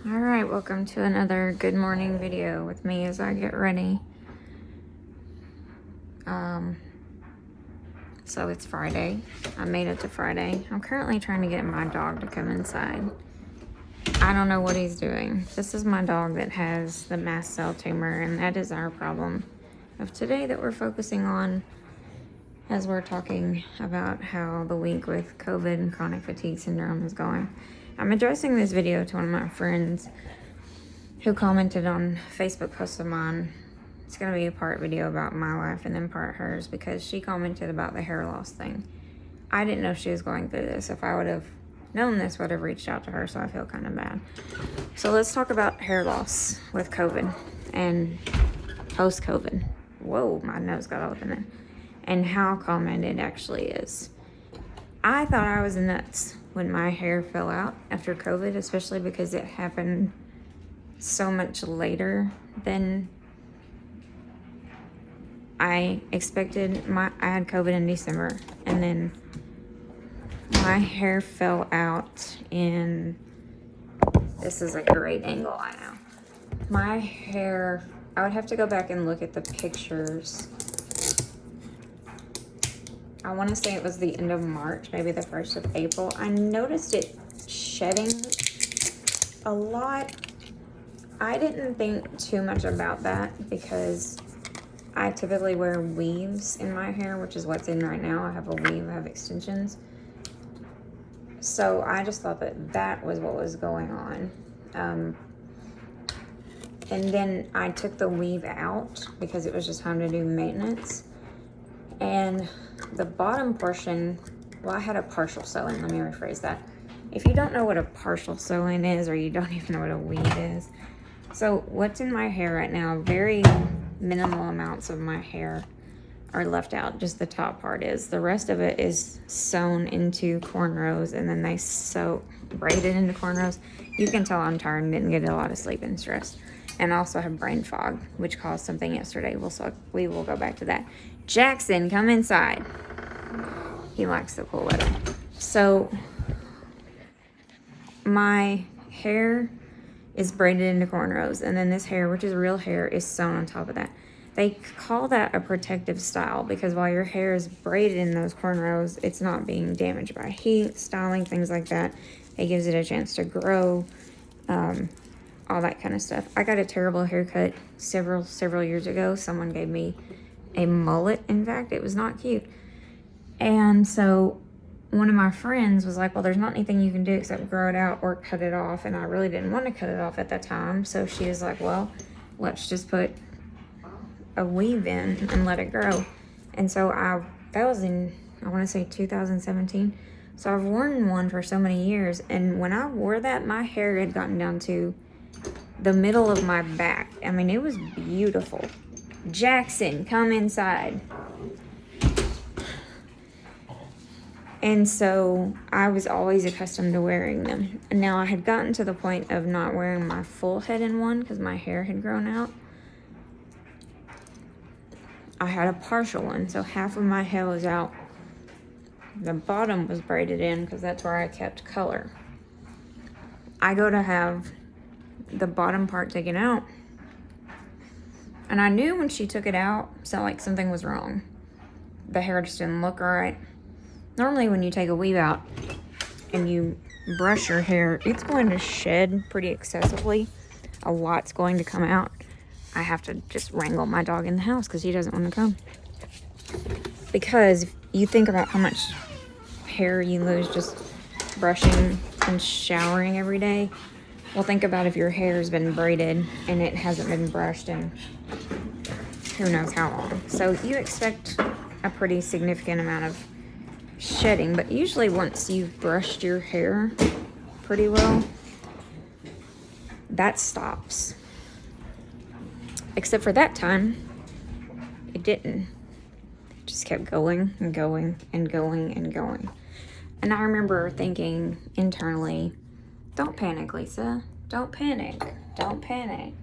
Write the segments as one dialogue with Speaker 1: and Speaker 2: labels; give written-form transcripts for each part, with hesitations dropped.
Speaker 1: Alright, welcome to another good morning video with me as I get ready. So it's Friday. I made it to Friday. I'm currently trying to get my dog to come inside. I don't know what he's doing. This is my dog that has the mast cell tumor, and that is our problem of today that we're focusing on as we're talking about how the week with COVID and chronic fatigue syndrome is going. I'm addressing this video to one of my friends who commented on Facebook post of mine. It's going to be a part video about my life and then part hers because she commented about the hair loss thing. I didn't know she was going through this. If I would have known this, I would have reached out to her, so I feel kind of bad. So let's talk about hair loss with COVID and post-COVID. Whoa, my nose got all up in it. And how common it actually is. I thought I was nuts when my hair fell out after COVID, especially because it happened so much later than I expected. I had COVID in December, and then my hair fell out in, this is a great angle, I know. My hair, I would have to go back and look at the pictures. I want to say it was the end of March, maybe the 1st of April. I noticed it shedding a lot. I didn't think too much about that because I typically wear weaves in my hair, which is what's in right now. I have a weave, I have extensions. So I just thought that that was what was going on. And then I took the weave out because it was just time to do maintenance. And the bottom portion, well, I had a partial sewing. Let me rephrase that. If you don't know what a partial sewing is, or you don't even know what a weave is. So what's in my hair right now, very minimal amounts of my hair are left out. Just the top part is. The rest of it is sewn into cornrows, and then they braided into cornrows. You can tell I'm tired and didn't get a lot of sleep and stress. And I also have brain fog, which caused something yesterday. We will go back to that. Jackson, come inside. He likes the cool weather. So my hair is braided into cornrows, and then this hair, which is real hair, is sewn on top of that. They call that a protective style because while your hair is braided in those cornrows, it's not being damaged by heat, styling, things like that. It gives it a chance to grow, all that kind of stuff. I got a terrible haircut several years ago. Someone gave me a mullet. In fact, it was not cute. And so one of my friends was like, well, there's not anything you can do except grow it out or cut it off. And I really didn't want to cut it off at that time. So she was like, well, let's just put a weave in and let it grow. And so that was in, I want to say 2017. So I've worn one for so many years. And when I wore that, my hair had gotten down to the middle of my back. I mean, it was beautiful. Jackson, come inside. And so I was always accustomed to wearing them. And now I had gotten to the point of not wearing my full head in one because my hair had grown out. I had a partial one, so half of my hair was out. The bottom was braided in because that's where I kept color. I go to have the bottom part taken out, and I knew when she took it out, so like something was wrong. The hair just didn't look right. Normally when you take a weave out and you brush your hair, it's going to shed pretty excessively. A lot's going to come out. I have to just wrangle my dog in the house because he doesn't want to come. Because if you think about how much hair you lose just brushing and showering every day. Well, think about if your hair has been braided and it hasn't been brushed in who knows how long. So you expect a pretty significant amount of shedding, but usually once you've brushed your hair pretty well, that stops. Except for that time, it didn't. It just kept going and going and going and going. And I remember thinking internally, don't panic, Lisa. Don't panic. Don't panic.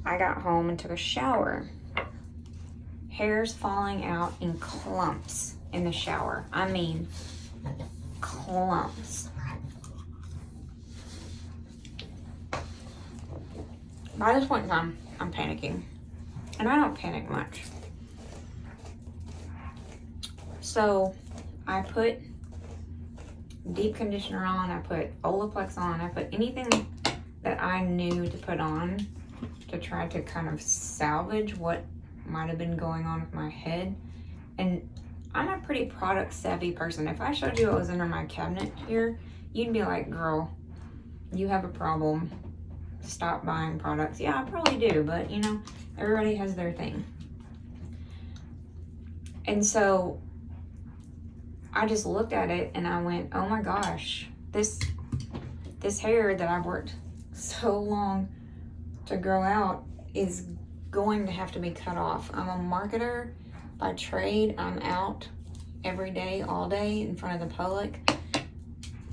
Speaker 1: I got home and took a shower. Hair's falling out in clumps in the shower. I mean, clumps. By this point in time, I'm panicking. And I don't panic much. So I put deep conditioner on, I put Olaplex on, I put anything that I knew to put on to try to kind of salvage what might have been going on with my head. And I'm a pretty product savvy person. If I showed you what was under my cabinet here, you'd be like, girl, you have a problem. Stop buying products. Yeah, I probably do, but you know, everybody has their thing. And so I just looked at it and I went, oh my gosh, this hair that I've worked so long to grow out is going to have to be cut off. I'm a marketer by trade. I'm out every day, all day in front of the public.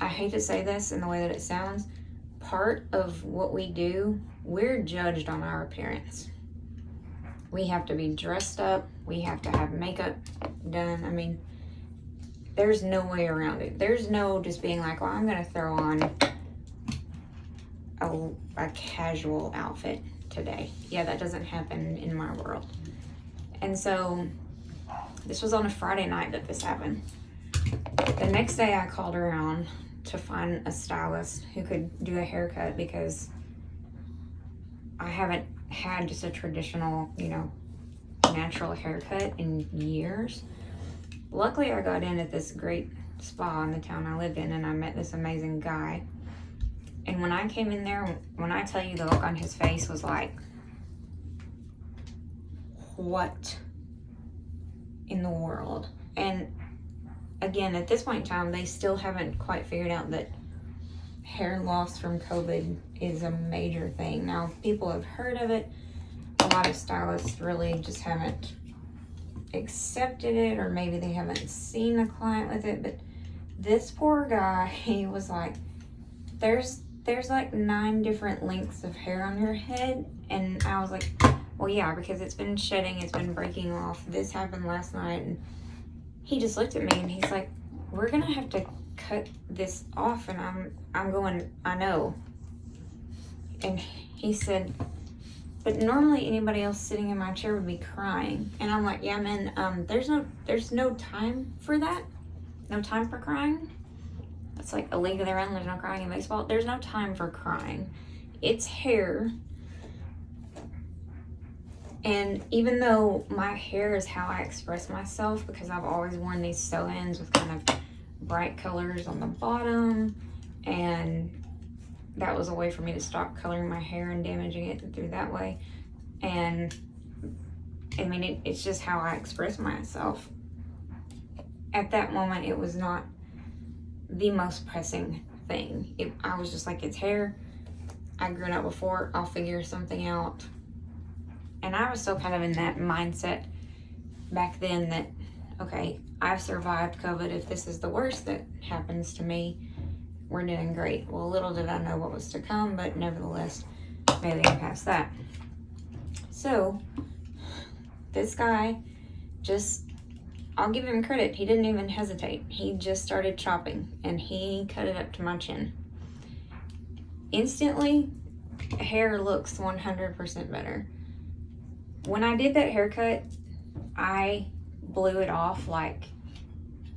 Speaker 1: I hate to say this in the way that it sounds. Part of what we do, we're judged on our appearance. We have to be dressed up. We have to have makeup done. I mean, there's no way around it. There's no just being like, well, I'm going to throw on a casual outfit today. Yeah, that doesn't happen in my world. And so this was on a Friday night that this happened. The next day I called around to find a stylist who could do a haircut because I haven't had just a traditional, you know, natural haircut in years. Luckily, I got in at this great spa in the town I live in, and I met this amazing guy. And when I came in there, when I tell you the look on his face was like, what in the world? And again, at this point in time, they still haven't quite figured out that hair loss from COVID is a major thing. Now, people have heard of it. A lot of stylists really just haven't accepted it, or maybe they haven't seen a client with it. But this poor guy, he was like, there's like 9 different lengths of hair on your head. And I was like, well, yeah, because it's been shedding, it's been breaking off. This happened last night. And he just looked at me and he's like, we're gonna have to cut this off. And I'm going, I know. And he said, but normally anybody else sitting in my chair would be crying. And I'm like, yeah, man, there's no time for that. No time for crying. It's like a league of their own. There's no crying in baseball. There's no time for crying. It's hair. And even though my hair is how I express myself, because I've always worn these sew-ins with kind of bright colors on the bottom, and that was a way for me to stop coloring my hair and damaging it through that way. And I mean, it's just how I express myself. At that moment, it was not the most pressing thing. I was just like, it's hair. I grew it out before. I'll figure something out. And I was still kind of in that mindset back then that, okay, I've survived COVID. If this is the worst that happens to me, we're doing great. Well, little did I know what was to come, but nevertheless, made it past that. So, this guy just, I'll give him credit. He didn't even hesitate. He just started chopping and he cut it up to my chin. Instantly, hair looks 100% better. When I did that haircut, I blew it off. Like,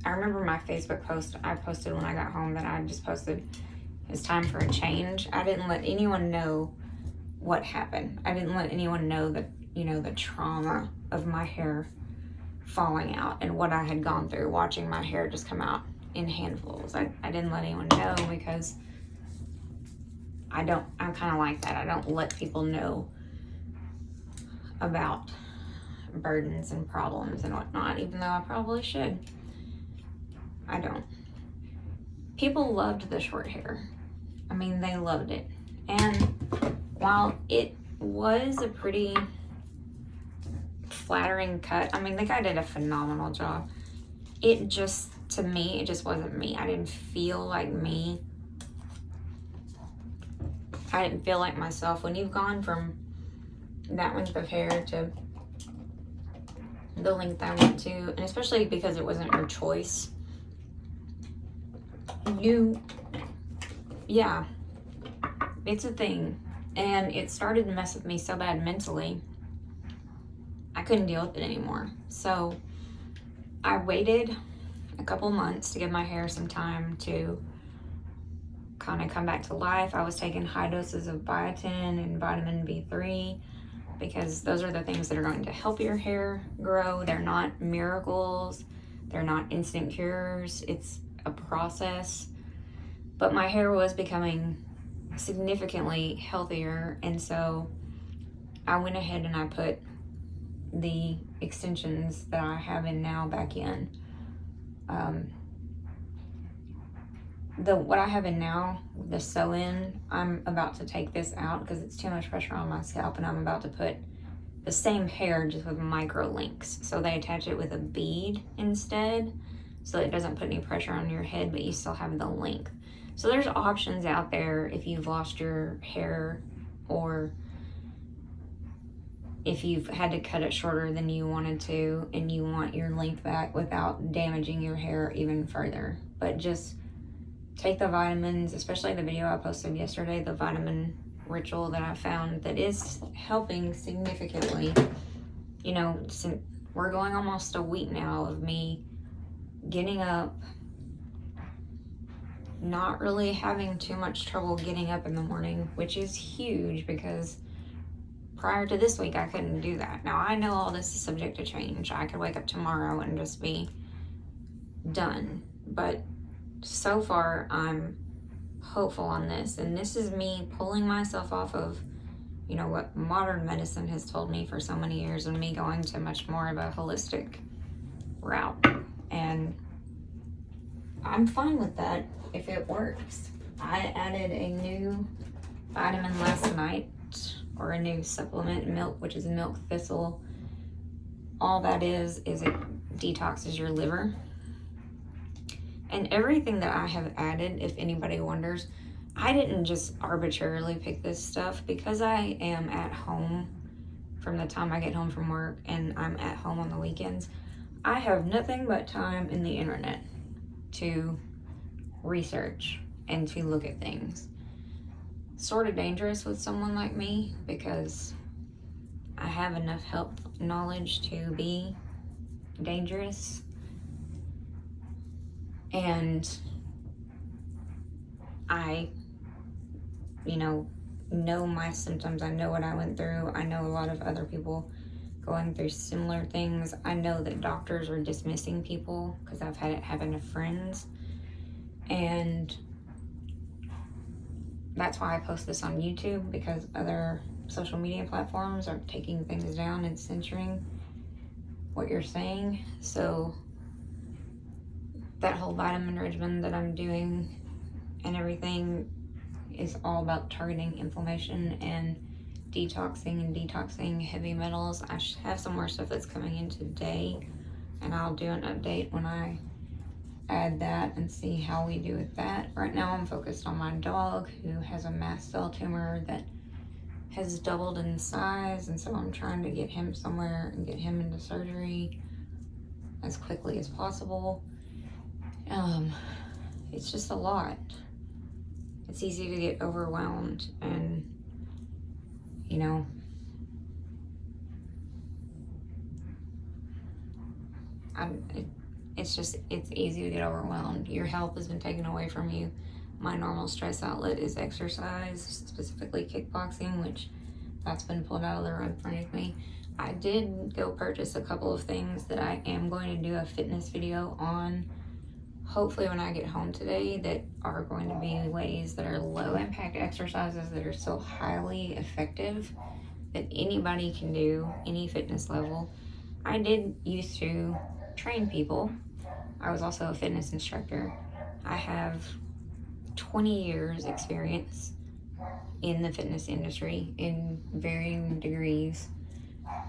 Speaker 1: I remember my Facebook post I posted when I got home that I just posted, it's time for a change. I didn't let anyone know what happened. I didn't let anyone know that, you know, the trauma of my hair falling out and what I had gone through watching my hair just come out in handfuls. I didn't let anyone know because I'm kind of like that. I don't let people know about burdens and problems and whatnot, even though I probably should. I don't. People loved the short hair. I mean, they loved it. And while it was a pretty flattering cut, I mean, the guy did a phenomenal job. It just, to me, it just wasn't me. I didn't feel like me. I didn't feel like myself. When you've gone from that length of hair to the length I went to, and especially because it wasn't your choice, yeah, it's a thing. And it started to mess with me so bad mentally, I couldn't deal with it anymore. So I waited a couple months to give my hair some time to kind of come back to life. I was taking high doses of biotin and vitamin B3 because those are the things that are going to help your hair grow. They're not miracles, they're not instant cures, it's a process. But my hair was becoming significantly healthier, and so I went ahead and I put the extensions that I have in now back in. What I have in now, the sew-in, I'm about to take this out because it's too much pressure on my scalp, and I'm about to put the same hair just with micro links. So they attach it with a bead instead, so it doesn't put any pressure on your head, but you still have the length. So there's options out there if you've lost your hair, or if you've had to cut it shorter than you wanted to and you want your length back without damaging your hair even further. But just take the vitamins, especially the video I posted yesterday, the vitamin ritual that I found that is helping significantly. You know, since we're going almost a week now of me getting up, not really having too much trouble getting up in the morning, which is huge because prior to this week I couldn't do that. Now I know all this is subject to change. I could wake up tomorrow and just be done, but so far I'm hopeful on this, and this is me pulling myself off of, you know, what modern medicine has told me for so many years, and me going to much more of a holistic route. And I'm fine with that if it works. I added a new vitamin last night, or a new supplement, milk, which is milk thistle. All that is it detoxes your liver. And everything that I have added, if anybody wonders, I didn't just arbitrarily pick this stuff because I am at home from the time I get home from work, and I'm at home on the weekends. I have nothing but time in the internet to research and to look at things. Sort of dangerous with someone like me because I have enough health knowledge to be dangerous. And I, you know my symptoms. I know what I went through. I know a lot of other people going through similar things. I know that doctors are dismissing people because I've had it happen to friends. And that's why I post this on YouTube, because other social media platforms are taking things down and censoring what you're saying. So that whole vitamin regimen that I'm doing and everything is all about targeting inflammation and detoxing heavy metals. I have some more stuff that's coming in today, and I'll do an update when I add that and see how we do with that. Right now I'm focused on my dog, who has a mast cell tumor that has doubled in size, and so I'm trying to get him somewhere and get him into surgery as quickly as possible. It's just a lot. It's easy to get overwhelmed, and it's easy to get overwhelmed. Your health has been taken away from you. My normal stress outlet is exercise, specifically kickboxing, which that's been pulled out of the rug from me. I did go purchase a couple of things that I am going to do a fitness video on, hopefully when I get home today, that are going to be ways that are low impact exercises that are so highly effective that anybody can do, any fitness level. I did used to train people. I was also a fitness instructor. I have 20 years experience in the fitness industry in varying degrees,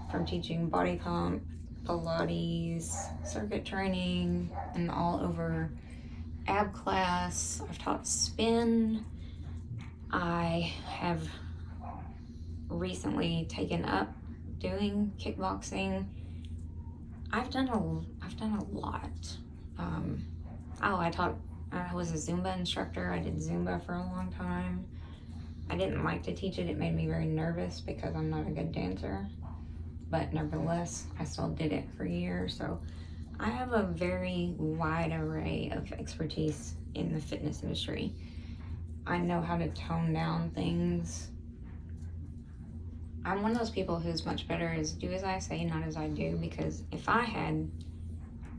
Speaker 1: from teaching body comp, Pilates, circuit training, and all over ab class. I've taught spin. I have recently taken up doing kickboxing. I've done a lot. I was a Zumba instructor. I did Zumba for a long time. I didn't like to teach it. It made me very nervous because I'm not a good dancer. But nevertheless, I still did it for years. So I have a very wide array of expertise in the fitness industry. I know how to tone down things. I'm one of those people who's much better as do as I say, not as I do, because if I had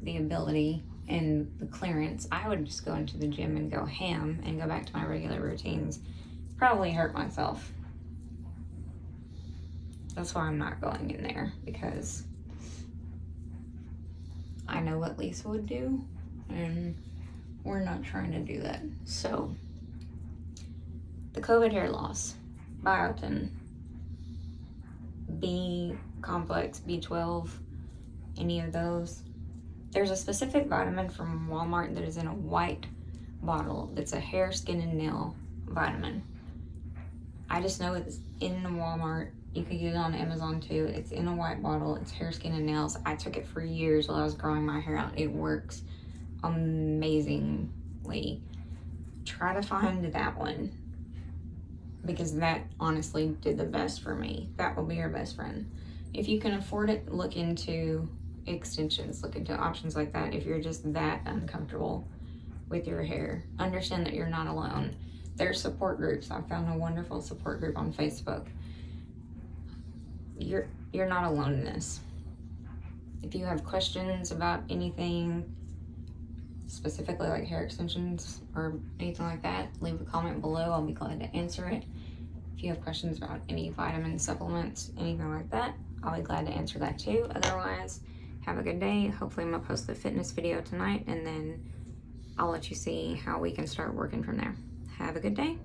Speaker 1: the ability and the clearance, I would just go into the gym and go ham and go back to my regular routines. Probably hurt myself. That's why I'm not going in there, because I know what Lisa would do, and we're not trying to do that. So, the COVID hair loss, biotin, B complex, B12, any of those. There's a specific vitamin from Walmart that is in a white bottle that's a hair, skin, and nail vitamin. I just know it's in the Walmart. You can get it on Amazon too. It's in a white bottle. It's hair, skin, and nails. I took it for years while I was growing my hair out. It works amazingly. Try to find that one, because that honestly did the best for me. That will be your best friend. If you can afford it, look into extensions, look into options like that. If you're just that uncomfortable with your hair, understand that you're not alone. There's support groups. I found a wonderful support group on Facebook. You're not alone in this. If you have questions about anything, specifically like hair extensions or anything like that, leave a comment below. I'll be glad to answer it. If you have questions about any vitamin supplements, anything like that, I'll be glad to answer that too. Otherwise, have a good day. Hopefully I'm gonna post the fitness video tonight, and then I'll let you see how we can start working from there. Have a good day.